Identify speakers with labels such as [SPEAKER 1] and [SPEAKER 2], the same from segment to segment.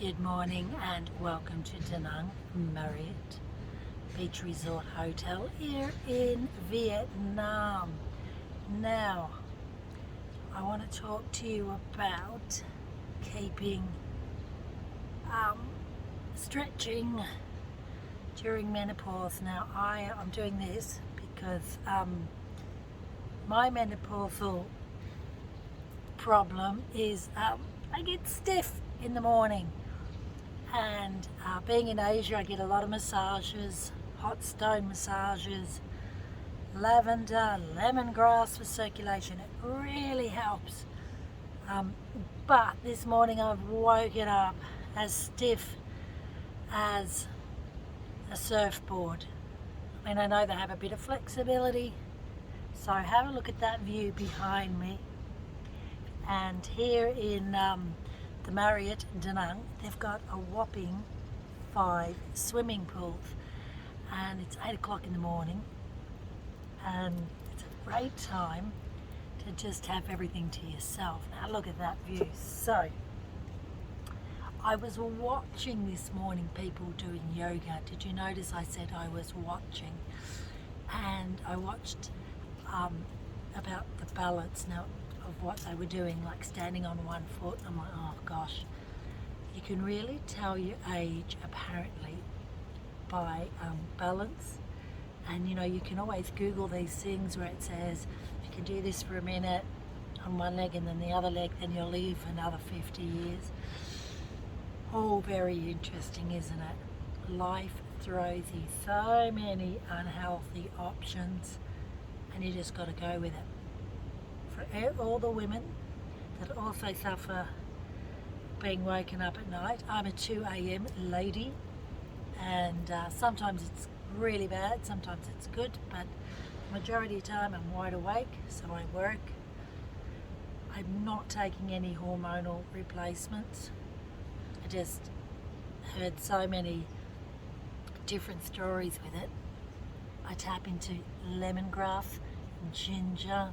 [SPEAKER 1] Good morning and welcome to Da Nang Marriott Beach Resort Hotel here in Vietnam. Now, I want to talk to you about keeping stretching during menopause. Now, I'm doing this because my menopausal problem is I get stiff in the morning. And being in Asia, I get a lot of massages, hot stone massages, lavender, lemongrass for circulation. It really helps. But this morning I've woken up as stiff as a surfboard. I mean, I know they have a bit of flexibility. So have a look at that view behind me. And here in the Marriott Da Nang, they've got a whopping 5 swimming pools, and it's 8 o'clock in the morning, and it's a great time to just have everything to yourself. Now look at that view. So I was watching this morning people doing yoga. Did you notice I said I was watching? And I watched about the balance now of what they were doing, like standing on one foot. I'm like, oh gosh, you can really tell your age apparently by balance. And you know, you can always Google these things where it says you can do this for a minute on one leg and then the other leg, then you'll live another 50 years. All very interesting, isn't it? Life throws you so many unhealthy options and you just got to go with it. For all the women that also suffer being woken up at night, I'm a 2 a.m. lady, and sometimes it's really bad, sometimes it's good, but the majority of the time I'm wide awake, so I work. I'm not taking any hormonal replacements. I just heard so many different stories with it. I tap into lemongrass, ginger,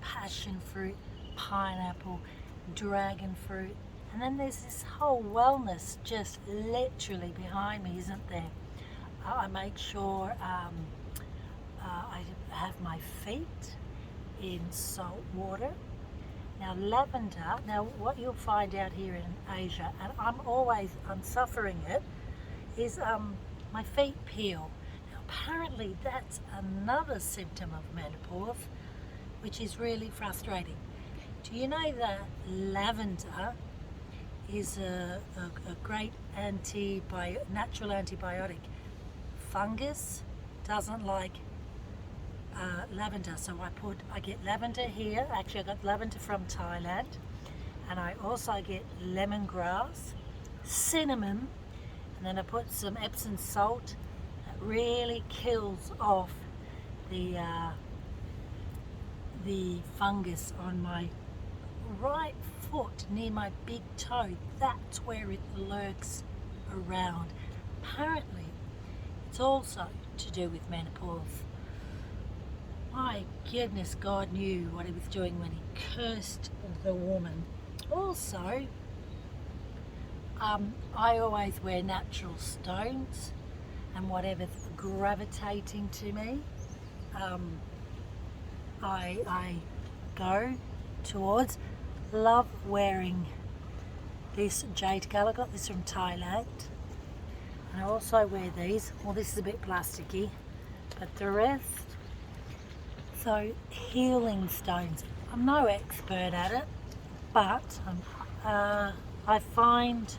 [SPEAKER 1] passion fruit, pineapple, dragon fruit, and then there's this whole wellness just literally behind me, isn't there? I make sure I have my feet in salt water. Now lavender, now what you'll find out here in Asia, and I'm suffering it, is my feet peel. Now apparently that's another symptom of menopause, which is really frustrating. Do you know that lavender is a great natural antibiotic? Fungus doesn't like lavender, so I get lavender here. Actually, I got lavender from Thailand, and I also get lemongrass, cinnamon, and then I put some Epsom salt. That really kills off the fungus on my right foot near my big toe. That's where it lurks around. Apparently it's also to do with menopause. My goodness, God knew what he was doing when he cursed the woman. Also, I always wear natural stones and whatever's gravitating to me, I go towards. Love wearing this jade color. I got this from Thailand. And I also wear these. Well, this is a bit plasticky, but the rest. So healing stones. I'm no expert at it, but I find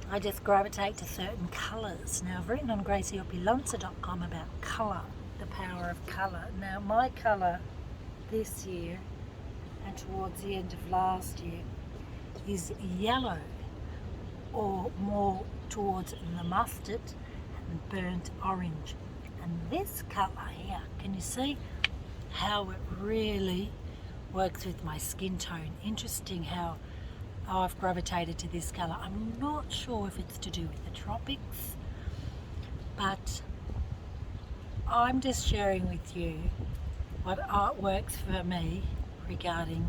[SPEAKER 1] I just gravitate to certain colors. Now I've written on gracieopulonza.com about color, the power of color. Now my color this year and towards the end of last year is yellow, or more towards the mustard and burnt orange. And this color here, can you see how it really works with my skin tone? Interesting how I've gravitated to this color. I'm not sure if it's to do with the tropics, but I'm just sharing with you what art works for me regarding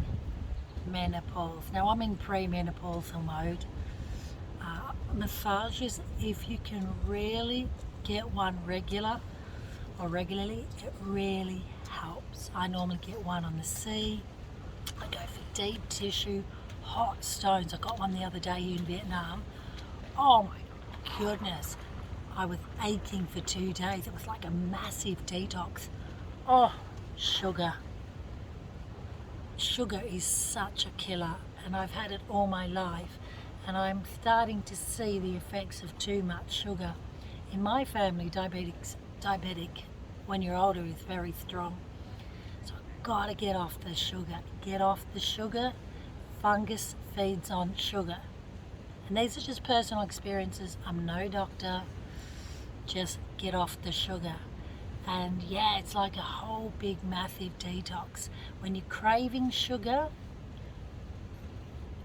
[SPEAKER 1] menopause. Now I'm in premenopausal mode. Massages, if you can really get one regularly, it really helps. I normally get one on the sea. I go for deep tissue, hot stones. I got one the other day here in Vietnam. Oh my goodness, I was aching for 2 days. It was like a massive detox. Oh, sugar. Sugar is such a killer, and I've had it all my life, and I'm starting to see the effects of too much sugar. In my family, diabetic when you're older is very strong. So I've got to get off the sugar. Get off the sugar. Fungus feeds on sugar. And these are just personal experiences. I'm no doctor. Just get off the sugar. And yeah, it's like a whole big massive detox. When you're craving sugar,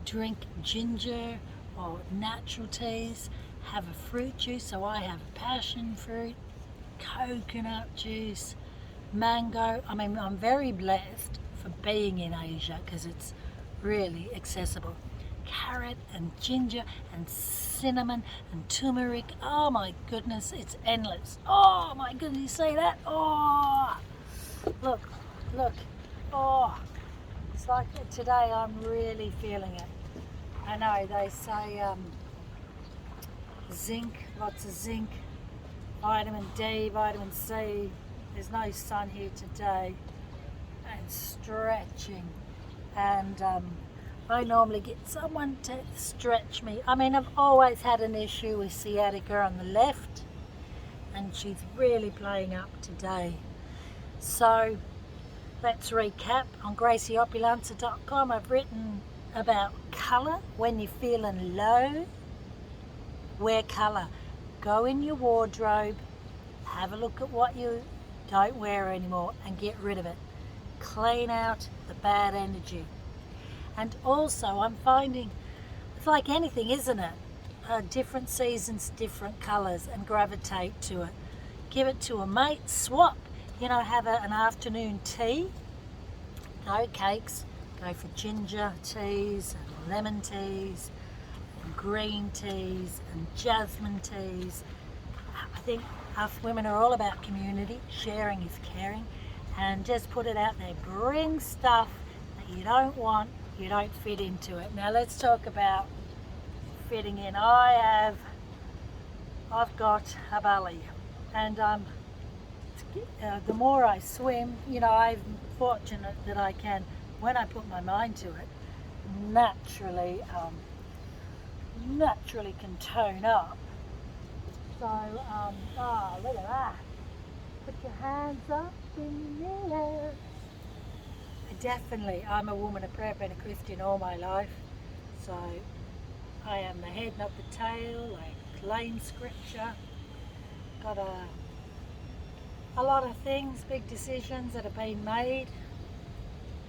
[SPEAKER 1] drink ginger or natural teas, have a fruit juice. So I have passion fruit, coconut juice, mango. I mean, I'm very blessed for being in Asia because it's really accessible. Carrot and ginger and cinnamon and turmeric. Oh my goodness, it's endless. Oh my goodness, you see that? Oh, look. Oh, it's like today I'm really feeling it. I know they say zinc, lots of zinc, vitamin D, vitamin C. There's no sun here today. And stretching. And I normally get someone to stretch me. I mean, I've always had an issue with sciatica on the left, and she's really playing up today. So let's recap. On gracieopulanza.com I've written about colour. When you're feeling low, wear colour. Go in your wardrobe, have a look at what you don't wear anymore and get rid of it. Clean out the bad energy. And also I'm finding it's like anything, isn't it? Different seasons, different colours, and gravitate to it. Give it to a mate, swap, have an afternoon tea. No cakes, go for ginger teas and lemon teas and green teas and jasmine teas. I think us women are all about community. Sharing is caring, and just put it out there. Bring stuff that you don't want, you don't fit into it. Now let's talk about fitting in. I've got a belly, and the more I swim, I'm fortunate that I can, when I put my mind to it, naturally can tone up. So, look at that. Put your hands up in the air. Definitely, I'm a woman of prayer, been a Christian all my life. So, I am the head, not the tail. I claim scripture. Got a lot of things, big decisions that have been made.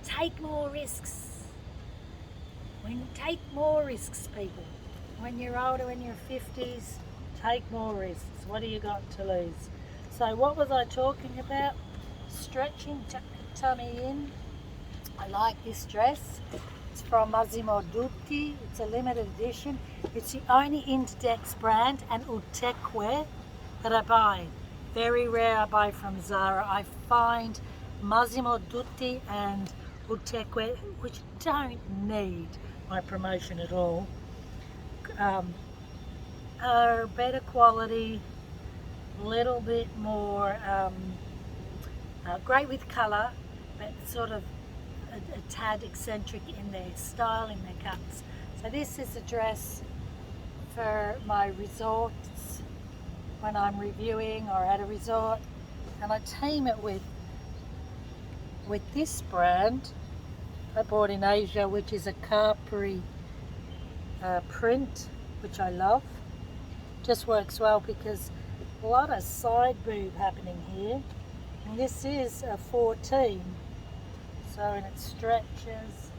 [SPEAKER 1] Take more risks. Take more risks, people. When you're older, in your 50s, take more risks. What do you got to lose? So what was I talking about? Stretching, tummy in. I like this dress. It's from Massimo Dutti. It's a limited edition. It's the only Interdex brand and Uteque that I buy. Very rare I buy from Zara. I find Massimo Dutti and Uteque, which don't need my promotion at all, are better quality, little bit more great with colour, but sort of a tad eccentric in their style, in their cuts. So this is a dress for my resorts when I'm reviewing or at a resort, and I team it with this brand I bought in Asia, which is a Capri print, which I love. Just works well because a lot of side boob happening here, and this is a 14, so, and it stretches,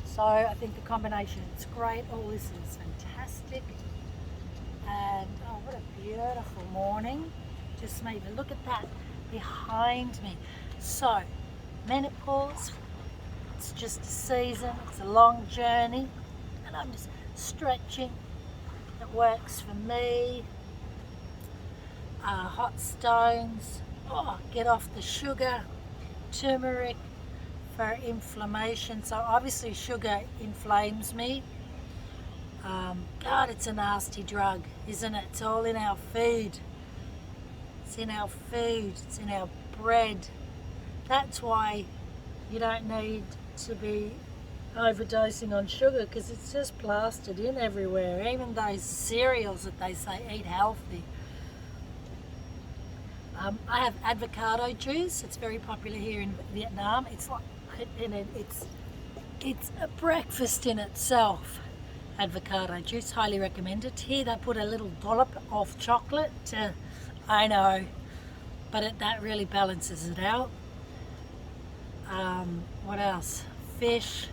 [SPEAKER 1] so I think the combination, it's great. Oh, this is fantastic. And oh, what a beautiful morning. Just me, but look at that behind me. So menopause, it's just a season, it's a long journey, and I'm just stretching. It works for me. Hot stones, get off the sugar. Turmeric for inflammation, so obviously sugar inflames me. God, it's a nasty drug, isn't it? It's all in our food. It's in our food, it's in our bread. That's why you don't need to be overdosing on sugar, because it's just plastered in everywhere. Even those cereals that they say eat healthy. I have avocado juice. It's very popular here in Vietnam. It's like it's a breakfast in itself. Avocado juice, highly recommended. Here they put a little dollop of chocolate. I know, but that really balances it out. What else? Fish,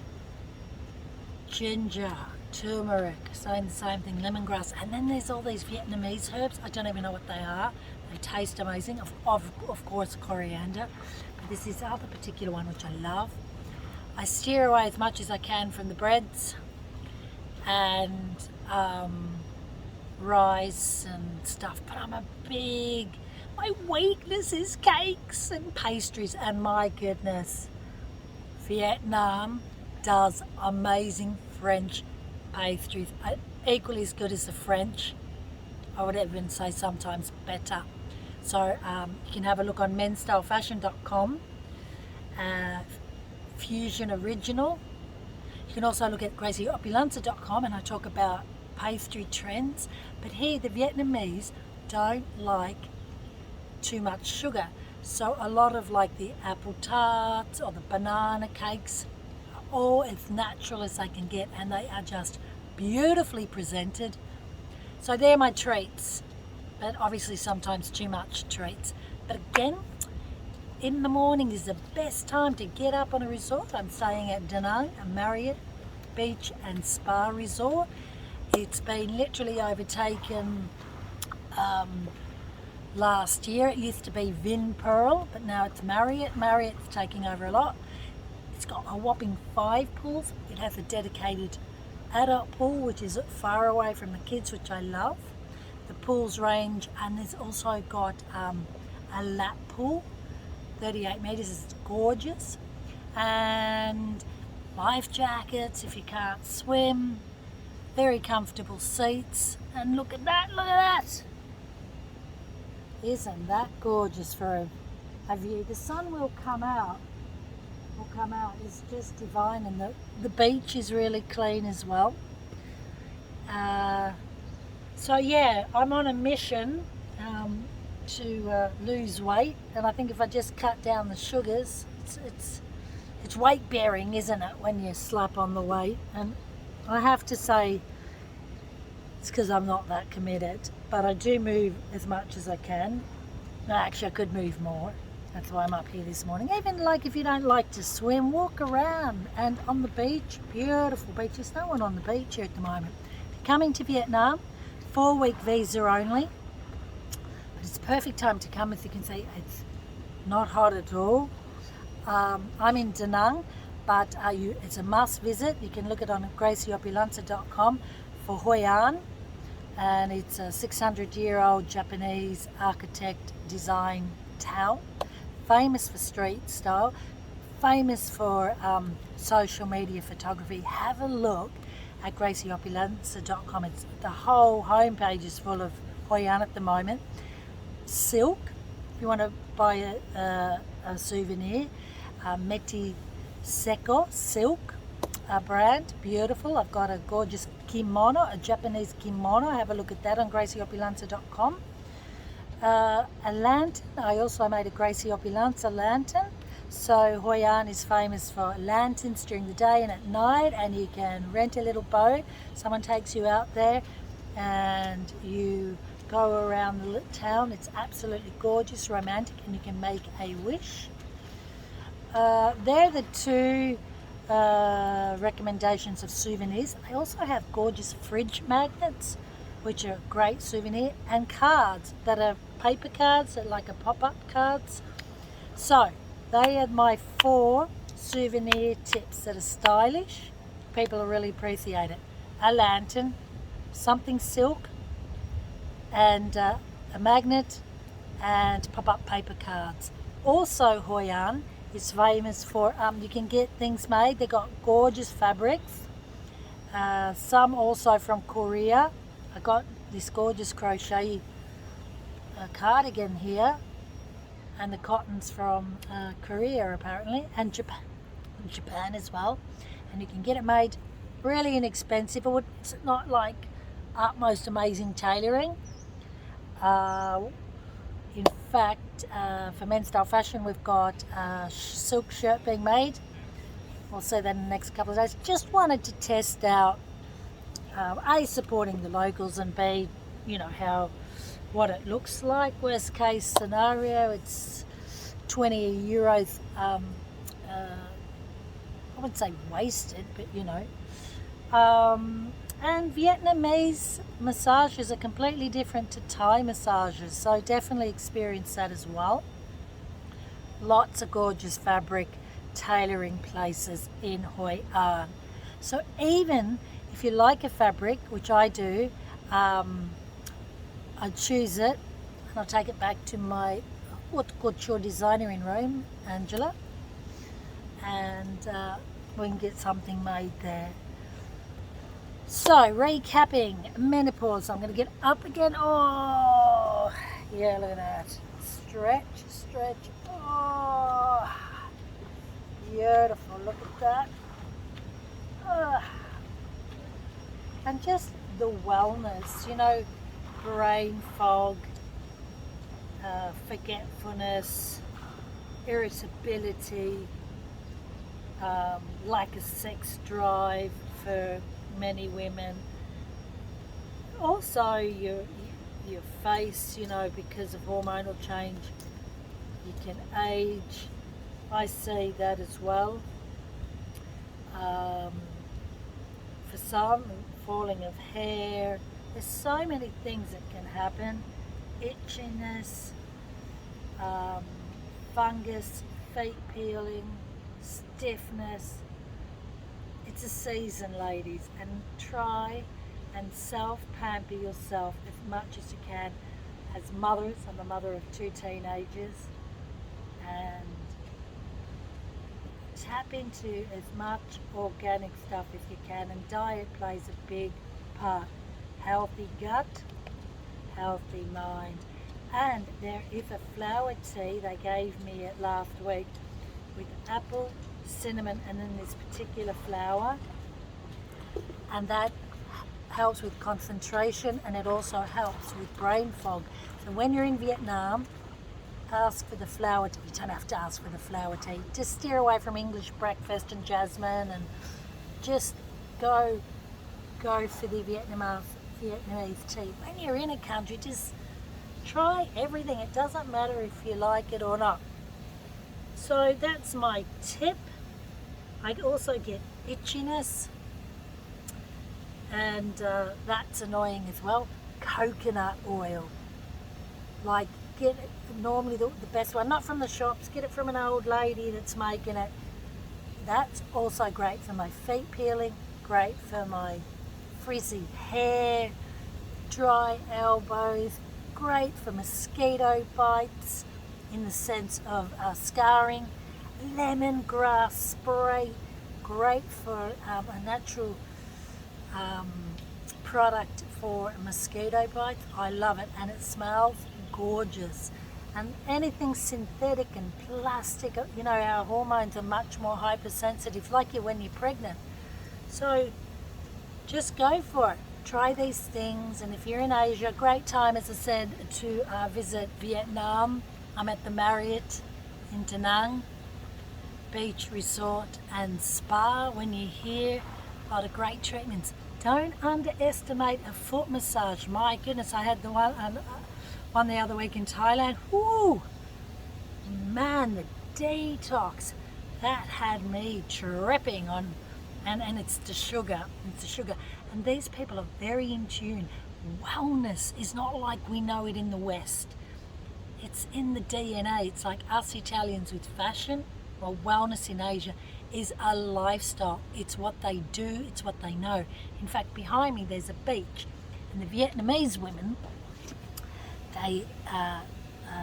[SPEAKER 1] ginger, turmeric, saying the same thing, lemongrass, and then there's all these Vietnamese herbs. I don't even know what they are. They taste amazing. Of course, coriander, but this is the other particular one which I love. I steer away as much as I can from the breads and rice and stuff, but my weakness is cakes and pastries, and my goodness, Vietnam does amazing French pastries, equally as good as the French. I would even say sometimes better. So you can have a look on menstylefashion.com, Fusion Original. You can also look at gracieopulenza.com, and I talk about pastry trends. But here the Vietnamese don't like too much sugar, so a lot of like the apple tarts or the banana cakes are all as natural as they can get, and they are just beautifully presented. So they're my treats, but obviously sometimes too much treats. But again, in the morning is the best time to get up on a resort. I'm staying at Da Nang, a Marriott Beach and Spa Resort. It's been literally overtaken last year. It used to be Vin Pearl, but now it's Marriott. Marriott's taking over a lot. It's got a whopping 5 pools. It has a dedicated adult pool, which is far away from the kids, which I love. The pools range, and there's also got a lap pool, 38 metres. It's gorgeous, and life jackets if you can't swim. Very comfortable seats, and look at that! Look at that! Isn't that gorgeous for a view? The sun will come out. It's just divine, and the beach is really clean as well. So yeah, I'm on a mission to lose weight, and I think if I just cut down the sugars, it's weight bearing, isn't it, when you slap on the weight? And I have to say, it's because I'm not that committed, but I do move as much as I can. No, actually I could move more. That's why I'm up here this morning. Even like if you don't like to swim, walk around. And on the beach, beautiful beach. There's no one on the beach here at the moment. If you're coming to Vietnam, 4-week visa only. But it's a perfect time to come. As you can see, it's not hot at all. I'm in Da Nang, but it's a must visit. You can look it on gracieopulenza.com for Hoi An. And it's a 600-year-old Japanese architect design town. Famous for street style, famous for social media photography. Have a look at gracieopulenza.com. It's the whole homepage is full of Hoi An at the moment. Silk, if you want to buy a souvenir. Meti Seko silk brand, beautiful. I've got a gorgeous kimono, a Japanese kimono. Have a look at that on gracieopulenza.com. A lantern, I also made a Gracie Opulenza lantern. So Hoi An is famous for lanterns during the day and at night, and you can rent a little boat. Someone takes you out there and you go around the town. It's absolutely gorgeous, romantic, and you can make a wish. They're the 2 recommendations of souvenirs. I also have gorgeous fridge magnets, which are great souvenir, and cards that are paper cards, that are like a pop-up cards. So they are my 4 souvenir tips that are stylish. People will really appreciate it. A lantern, something silk, and a magnet, and pop-up paper cards. Also, Hoi An is famous for, you can get things made. They've got gorgeous fabrics. Some also from Korea. I got this gorgeous crochet cardigan here, and the cotton's from Korea apparently, and Japan as well. And you can get it made really inexpensive. It's not like utmost amazing tailoring. In fact, for Men's Style Fashion, we've got a silk shirt being made. We'll see that in the next couple of days. Just wanted to test out, A, supporting the locals, and B, what it looks like. Worst case scenario, it's 20 euros. I wouldn't say wasted, but and Vietnamese massages are completely different to Thai massages, so definitely experience that as well. Lots of gorgeous fabric tailoring places in Hoi An. So even if you like a fabric, which I do, I choose it and I'll take it back to my haute couture designer in Rome, Angela, and we can get something made there. So, recapping, menopause. I'm going to get up again. Oh, yeah, look at that. Stretch. Oh, beautiful. Look at that. And just the wellness, brain fog, forgetfulness, irritability, lack of sex drive for many women. Also your face, because of hormonal change, you can age. I see that as well. For some, falling of hair. There's so many things that can happen. Itchiness, fungus, feet peeling, stiffness. It's a season, ladies, and try and self-pamper yourself as much as you can. As mothers, I'm a mother of 2 teenagers, and tap into as much organic stuff as you can, and diet plays a big part. Healthy gut, healthy mind. And there is a flower tea they gave me it last week with apple, cinnamon, and then this particular flower, and that helps with concentration, and it also helps with brain fog. So when you're in Vietnam, ask for the flower tea. You don't have to ask for the flower tea. Just steer away from English breakfast and jasmine, and just go for the Vietnamese tea. When you're in a country, just try everything. It doesn't matter if you like it or not. So that's my tip. I also get itchiness, and that's annoying as well. Coconut oil. Like, get it, normally the best one, not from the shops, get it from an old lady that's making it. That's also great for my feet peeling, great for my frizzy hair, dry elbows, great for mosquito bites in the sense of scarring. Lemongrass spray, great for a natural product for mosquito bites. I love it, and it smells gorgeous. And anything synthetic and plastic, our hormones are much more hypersensitive, like you when you're pregnant. So just go for it. Try these things, and if you're in Asia, great time, as I said, to visit Vietnam. I'm at the Marriott in Da Nang Beach Resort and Spa. When you're here, a lot of great treatments. Don't underestimate a foot massage. My goodness, I had the one the other week in Thailand. Whoo! Man, the detox. That had me tripping on, and it's the sugar. It's the sugar. And these people are very in tune. Wellness is not like we know it in the West. It's in the DNA. It's like us Italians with fashion. Well, wellness in Asia is a lifestyle. It's what they do, it's what they know. In fact, behind me there's a beach, and the Vietnamese women, they,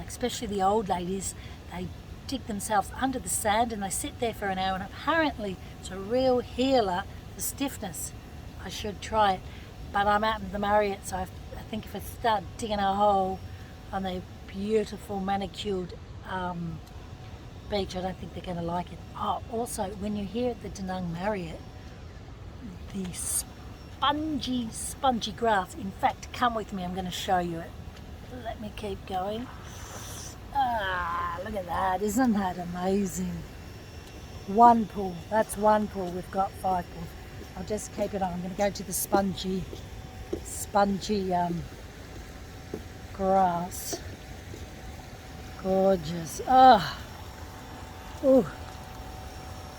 [SPEAKER 1] especially the old ladies, they dig themselves under the sand and they sit there for an hour, and apparently it's a real healer for stiffness. I should try it, but I'm out in the Marriott, so I think if I start digging a hole on the beautiful manicured beach, I don't think they're going to like it. Oh, also, when you're here at the Da Nang Marriott, the spongy grass, in fact, come with me, I'm going to show you it. Let me keep going. Look at that, isn't that amazing? One pool, that's one pool, we've got 5 pools. I'll just keep it on. I'm going to go to the spongy grass. Gorgeous.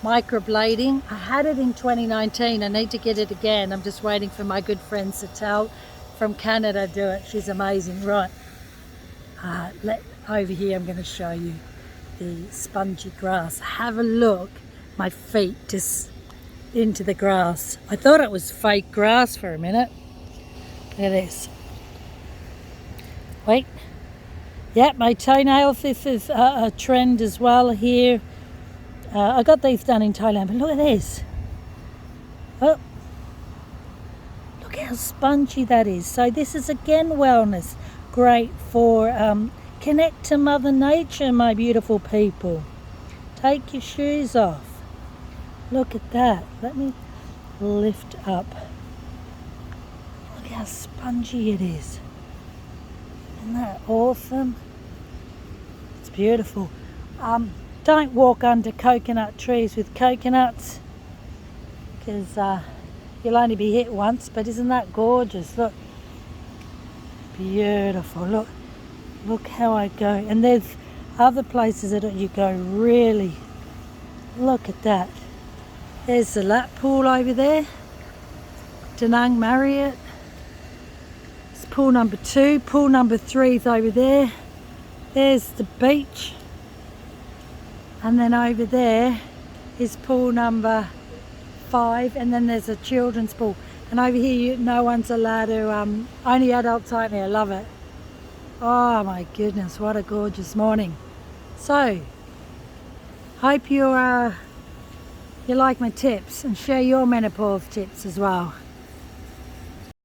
[SPEAKER 1] Microblading. I had it in 2019. I need to get it again. I'm just waiting for my good friend Satel from Canada to do it. She's amazing. Right. Over here I'm going to show you the spongy grass. Have a look. My feet just into the grass. I thought it was fake grass for a minute. Look at this. Wait. Yeah, my toenails. This is a trend as well here. I got these done in Thailand, but look at this. Oh, look how spongy that is. So this is again wellness. Great for connect to Mother Nature, my beautiful people. Take your shoes off. Look at that. Let me lift up. Look how spongy it is. Isn't that awesome? It's beautiful. Don't walk under coconut trees with coconuts, because you'll only be hit once, but isn't that gorgeous? Look. Beautiful. Look how I go. And there's other places that you go really. Look at that. There's the lap pool over there. Da Nang Marriott. It's pool number 2. Pool number 3 is over there. There's the beach. And then over there is pool number 5. And then there's a children's pool. And over here, no one's allowed to, only adults only. I love it. Oh my goodness, what a gorgeous morning. So, hope you like my tips and share your menopause tips as well.